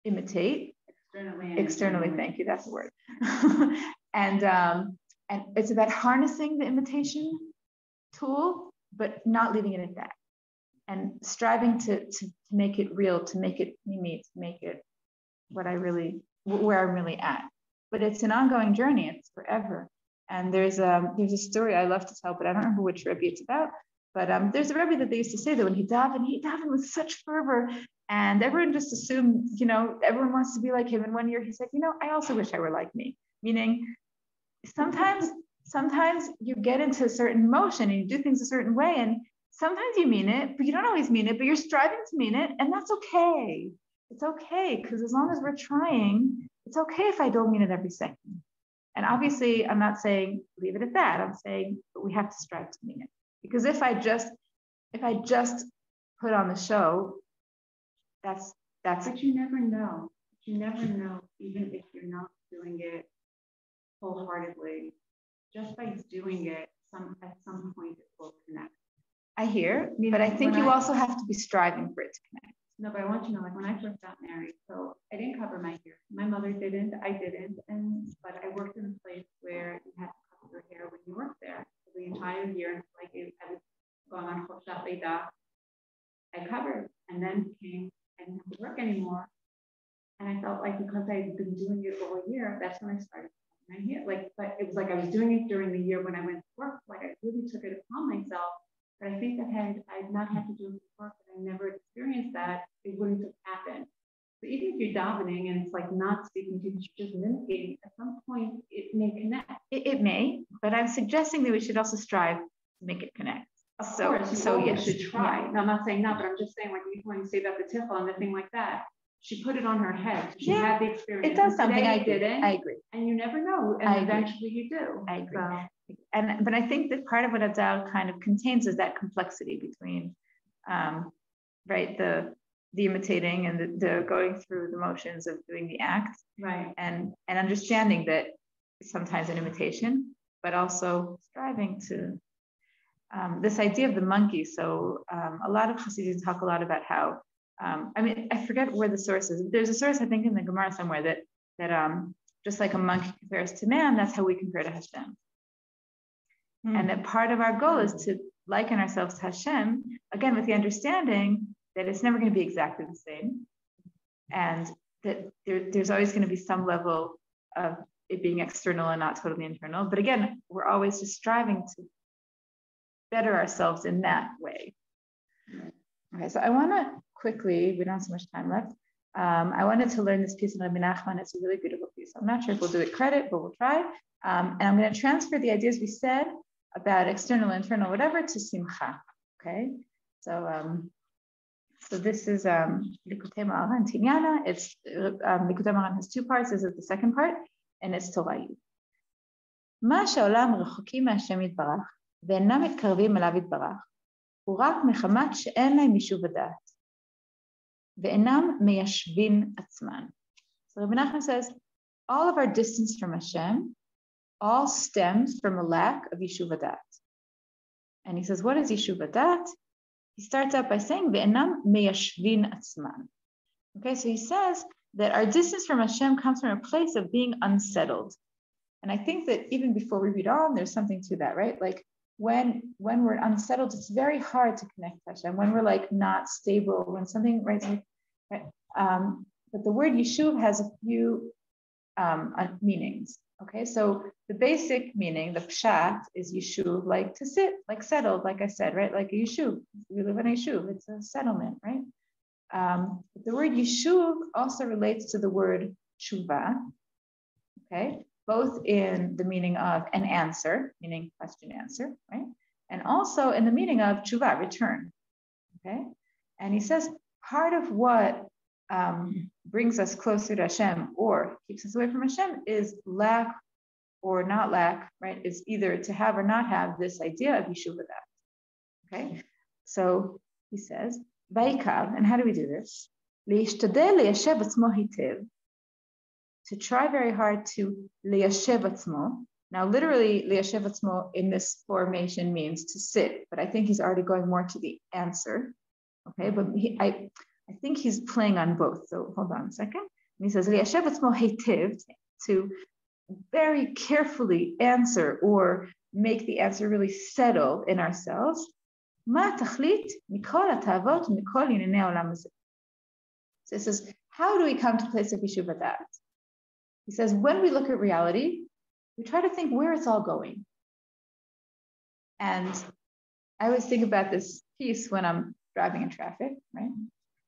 imitate externally. Thank you, that's the word. and it's about harnessing the imitation tool, but not leaving it at that, and striving to make it real, to make it me, to make it where I'm really at. But it's an ongoing journey. It's forever. And there's a story I love to tell, but I don't remember which Rebbe it's about. But there's a Rebbe that they used to say that when he davened with such fervor, and everyone just assumed, everyone wants to be like him. And one year he said, I also wish I were like me. Meaning, sometimes you get into a certain motion and you do things a certain way, and sometimes you mean it, but you don't always mean it, but you're striving to mean it, and that's okay. It's okay, because as long as we're trying, it's okay if I don't mean it every second. And obviously, I'm not saying leave it at that. I'm saying we have to strive to mean it. Because if I just put on the show, that's. But you never know. You never know, even if you're not doing it wholeheartedly. Just by doing it, at some point it will connect. I hear, but I think you also have to be striving for it to connect. No, but I want you to know, like when I first got married, so I didn't cover my hair. My mother didn't, I didn't, but I worked in a place where you had to cover your hair when you worked there. So the entire year, like I was going on Choshat Leida, I covered, and then I didn't have to work anymore. And I felt like because I had been doing it all year, that's when I started covering my hair. But it was like I was doing it during the year when I went to work. Like I really took it upon myself. But I think that had I not had to do it before, but I never experienced that, it wouldn't have happened. So even if you're davening and it's like not speaking to you, just mimicking, at some point it may connect. It may, but I'm suggesting that we should also strive to make it connect. Of course, you should try. Yeah. No, I'm not saying no, but I'm just saying when you say about the tichel and the thing like that, she put it on her head. She had the experience. It does something. I agree. And you never know, and eventually you do. I agree. But I think that part of what Adal kind of contains is that complexity between, the imitating and the going through the motions of doing the act, right? And understanding that sometimes an imitation, but also striving to this idea of the monkey. So a lot of Hasidim talk a lot about how. I forget where the source is. There's a source, I think, in the Gemara somewhere that just like a monkey compares to man, that's how we compare to Hashem. And that part of our goal is to liken ourselves to Hashem, again, with the understanding that it's never going to be exactly the same. And that there's always going to be some level of it being external and not totally internal. But again, we're always just striving to better ourselves in that way. Okay, so I want to quickly, we don't have so much time left. I wanted to learn this piece of Rabbi Nachman. It's a really beautiful piece. I'm not sure if we'll do it credit, but we'll try. And I'm going to transfer the ideas we said about external, internal, whatever, to Simcha. Okay, so this is Likutei Moharan Tinyana. It's Likutei Moharan has two parts. This is the second part, and it's Torah. מה שהעולם רחוקים מהשם יתברך ואינם מתקרבים אליו יתברך הוא רק מחמת שאין להם יישוב הדעת ואינם מיישבין עצמן. So Rabbi Nachman says all of our distance from Hashem all stems from a lack of Yishuv Hadat. And he says, what is Yishuv Hadat? He starts out by saying, Ve'enam meyashvin atzman. Okay, so he says that our distance from Hashem comes from a place of being unsettled. And I think that even before we read on, there's something to that, right? Like when we're unsettled, it's very hard to connect to Hashem. When we're like not stable, when something, right? But the word Yishuv has a few meanings. Okay, so the basic meaning, the pshat, is yishuv, like to sit, like settled, like I said, right? Like a yishuv. We live in a yishuv. It's a settlement, right? But the word yishuv also relates to the word tshuva, okay? Both in the meaning of an answer, meaning question answer, right? And also in the meaning of tshuva, return, okay? And he says part of what brings us closer to Hashem or keeps us away from Hashem is lack or not lack, right? Is either to have or not have this idea of Yishuv Hadat. Okay, so he says, Vaikav, and how do we do this? To try very hard to liyashev atzmo. Now, literally, liyashev atzmo in this formation means to sit, but I think he's already going more to the answer. Okay, but I think he's playing on both. So hold on a second. And he says liyashev atzmo heitiv, to very carefully answer or make the answer really settle in ourselves. Ma tachlit mikol hatavot mikol yinenei olam hazeh. So it says, how do we come to a place of yeshuv hadat? He says, when we look at reality, we try to think where it's all going. And I always think about this piece when I'm driving in traffic, right?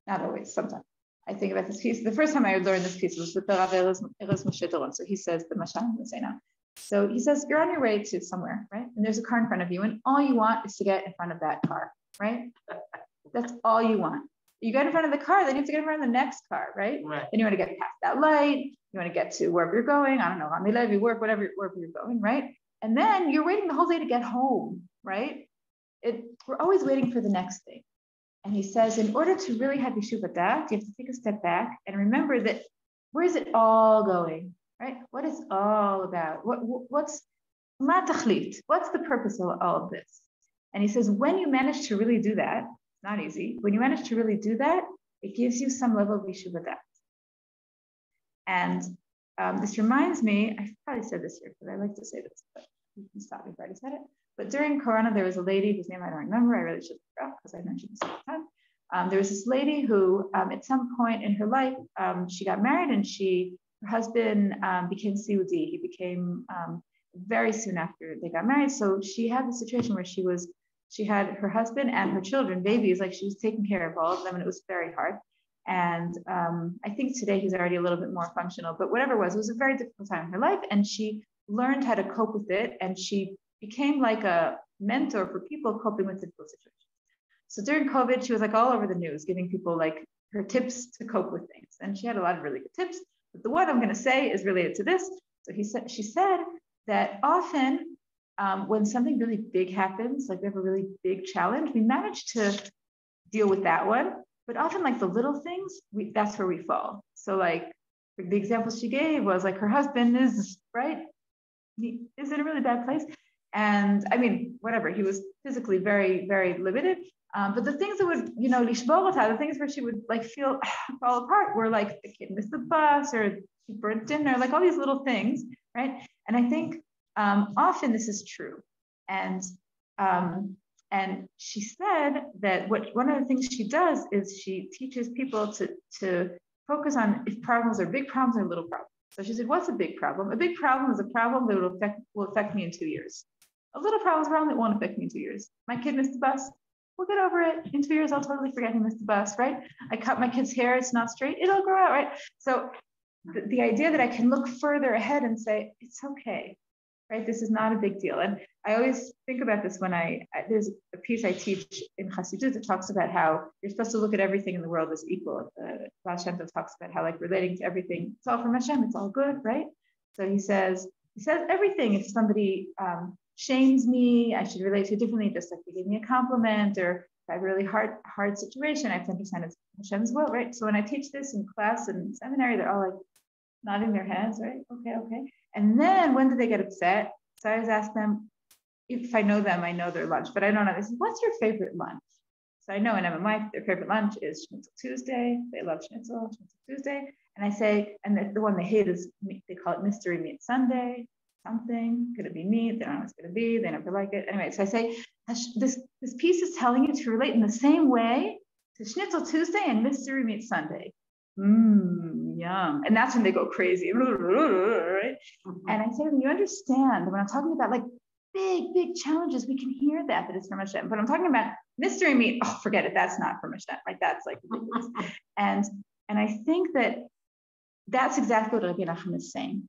Not always, sometimes. I think about this piece. The first time I learned this piece was with the Rav Erez Moshe Doron. So he says, the Mashal, I'm going to say now. So he says, you're on your way to somewhere, right? And there's a car in front of you, and all you want is to get in front of that car, right? That's all you want. You get in front of the car, then you have to get in front of the next car, right? Then you want to get past that light. You want to get to wherever you're going. I don't know, Rami you work, wherever you're going, right? And then you're waiting the whole day to get home, right? We're always waiting for the next thing. And he says, in order to really have yeshuv hadat, you have to take a step back and remember that where is it all going, right? What is all about? What's ma tachlit? What's the purpose of all of this? And he says, when you manage to really do that, it's not easy. When you manage to really do that, it gives you some level of yeshuv hadat. And this reminds me, I probably said this here because I like to say this, but you can stop me if I already said it. But during Corona, there was a lady whose name I don't remember. I really should have forgot because I mentioned this all the time. There was this lady who, at some point in her life, she got married, and her husband became Siudi. He became very soon after they got married. So she had the situation where she had her husband and her children, babies, like she was taking care of all of them, and it was very hard. And I think today he's already a little bit more functional, but whatever it was a very difficult time in her life. And she learned how to cope with it. And she became like a mentor for people coping with difficult situations. So during COVID, she was like all over the news, giving people like her tips to cope with things. And she had a lot of really good tips, but the one I'm going to say is related to this. So she said that often when something really big happens, like we have a really big challenge, we manage to deal with that one. But often like the little things, that's where we fall. So like the example she gave was like her husband is, right? He is in a really bad place. And I mean, whatever, he was physically very, very limited. But the things that would, the things where she would like feel fall apart were like the kid missed the bus or she burnt dinner, like all these little things, right? And I think often this is true. And she said that one of the things she does is she teaches people to focus on if problems are big problems or little problems. So she said, what's a big problem? A big problem is a problem that will affect me in 2 years. A little problem is a problem that won't affect me in 2 years. My kid missed the bus. We'll get over it. In 2 years, I'll totally forget he missed the bus, right? I cut my kid's hair. It's not straight. It'll grow out, right? So the idea that I can look further ahead and say, it's okay, right? This is not a big deal. And I always think about this when there's a piece I teach in Chassidut that talks about how you're supposed to look at everything in the world as equal. Baal Shem Tov talks about how like relating to everything, it's all from Hashem, it's all good, right? So he says everything. If somebody shames me, I should relate to it differently, just like they give me a compliment, or if I have a really hard situation, I have to understand it's Hashem's will, right? So when I teach this in class and seminary, they're all like nodding their heads, right? Okay. And then when do they get upset? So I always ask them, if I know them, I know their lunch, but I don't know. They say, what's your favorite lunch? So I know in MMI, their favorite lunch is Schnitzel Tuesday. They love Schnitzel Tuesday. And I say, and the one they hate is, they call it Mystery Meat Sunday. Something, could it be meat? They don't know what it's going to be. They never like it. Anyway, so I say, this piece is telling you to relate in the same way to Schnitzel Tuesday and Mystery Meat Sunday. Yum. And that's when they go crazy, right? And I say, when you understand, when I'm talking about like big challenges, we can hear that it's from Hashem. But I'm talking about mystery meat, oh, forget it, that's not from Hashem, right? That's like ridiculous. And I think that's exactly what Rabbi Nachman is saying.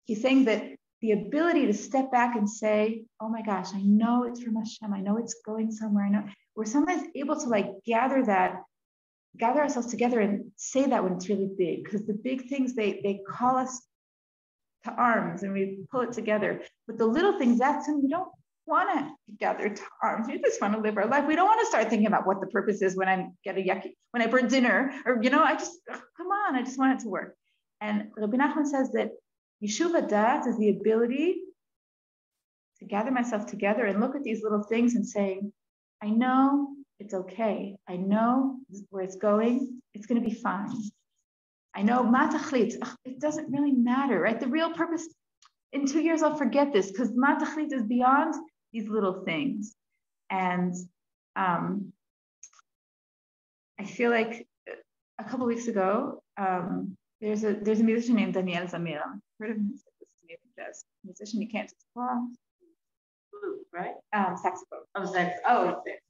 He's saying that the ability to step back and say, oh my gosh, I know it's from Hashem, I know it's going somewhere, I know, we're sometimes able to like gather ourselves together and say that when it's really big, because the big things, they call us to arms and we pull it together. But the little things, that's when we don't want to gather arms. We just want to live our life. We don't want to start thinking about what the purpose is when I get a yucky, when I burn dinner, or, I just, come on, I just want it to work. And Rabbi Nachman says that Yeshuv Hadat is the ability to gather myself together and look at these little things and say, I know it's okay. I know where it's going. It's going to be fine. I know matachlit. It doesn't really matter, right? The real purpose, in 2 years, I'll forget this because matachlit is beyond these little things. And I feel like a couple of weeks ago, there's a musician named Daniel Zamir. Heard of him? He's this amazing jazz musician. He can't just flute, right? Saxophone.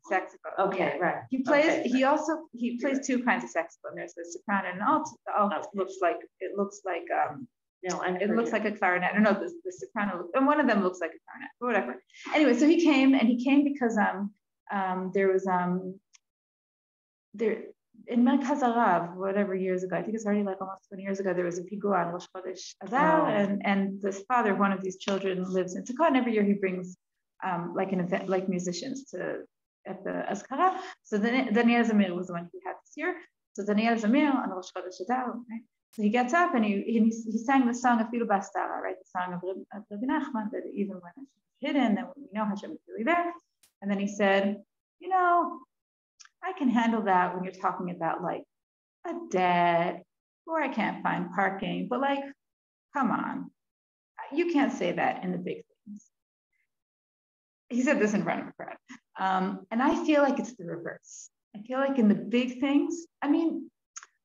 Saxophone. Okay, right. He plays. Okay, he plays two kinds of saxophone. There's the soprano and alt. The alt looks like it looks like a clarinet. No, the soprano, and one of them looks like a clarinet, or whatever. Anyway, so he came because there in Merkaz Arav, whatever years ago, I think it's already like almost 20 years ago, there was a pigua on Rosh Chodesh Adar, and the father of one of these children lives in Sukkot, and every year he brings like an event, like musicians at the Azkara. So Daniel Zamir was the one who had this year. So Daniel Zamir on Rosh Chodesh Adar, right? So he gets up and he sang the song of Afilu Bastara, right? The song of Rabbi Nachman, that even when it's hidden, that we know Hashem is really there. And then he said, I can handle that when you're talking about like a debt or I can't find parking, but like, come on, you can't say that in the big things. He said this in front of a crowd. And I feel like it's the reverse. I feel like in the big things, I mean,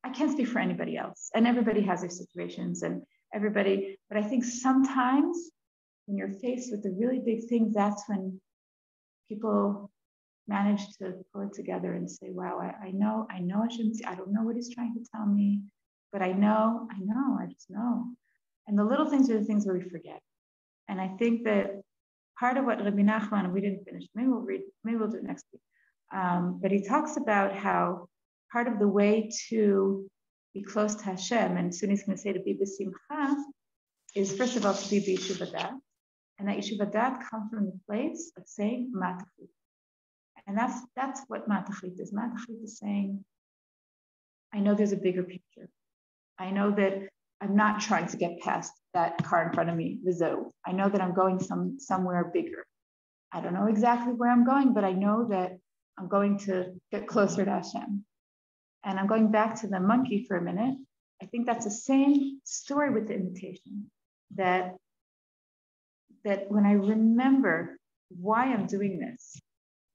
I can't speak for anybody else, and everybody has their situations but I think sometimes when you're faced with the really big things, that's when people manage to pull it together and say, wow, I know I don't know what he's trying to tell me, but I just know. And the little things are the things where we forget. And I think that part of what Rabbi Nachman, we didn't finish, maybe we'll do it next week. But he talks about how part of the way to be close to Hashem, and soon he's going to say to be b'simcha, is first of all to be b'yeshuv hadat, and that yeshuv hadat comes from the place of saying matachlit. And that's what matachlit is. Matachlit is saying, I know there's a bigger picture. I know that I'm not trying to get past that car in front of me, vizo. I know that I'm going somewhere bigger. I don't know exactly where I'm going, but I know that I'm going to get closer to Hashem. And I'm going back to the monkey for a minute. I think that's the same story with the imitation. That when I remember why I'm doing this,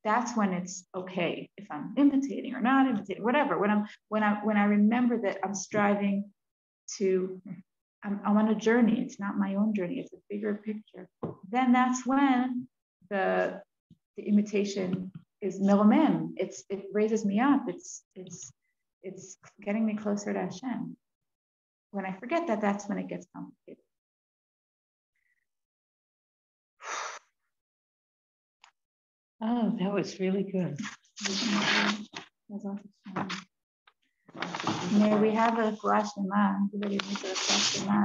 that's when it's okay if I'm imitating or not imitating, whatever. When I remember that I'm striving to, I'm on a journey. It's not my own journey. It's a bigger picture. Then that's when the imitation is milomem. It raises me up. It's getting me closer to Hashem. When I forget that, that's when it gets complicated. Oh, that was really good. May we have a Refuah Shlema.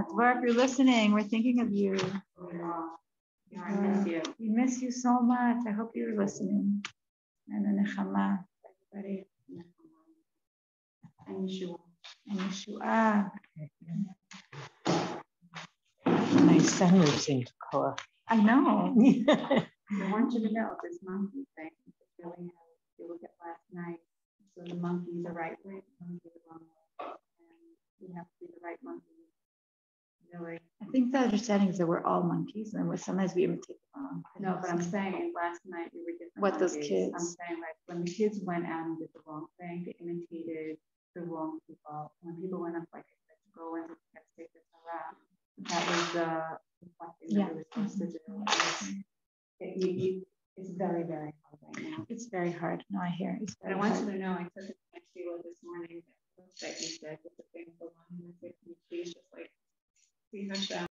Dvar, if you're listening, we're thinking of you. I miss you. We miss you so much. I hope you're listening. And a nechama, everybody. And Yeshua. And Yeshua. My son lives in Toccoa. I know. I want you to know this monkey thing is really how you look at last night. So the monkey's the right way, the monkey's the wrong way. And you have to be the right monkey. Really. I think the understanding is that we're all monkeys and sometimes we imitate the wrong. No, but I'm saying last night we were different. What monkeys. Those kids? I'm saying like when the kids went out and did the wrong thing, they imitated the wrong people. When people went up, like I said, to go into the sacred Torah, that was the thing that we were supposed to do. It's very, very hard right now. It's very hard. No, I hear it. But I want you to know, I took it to Sheila this morning that you said with the thing, the one who was please just like see Hashem.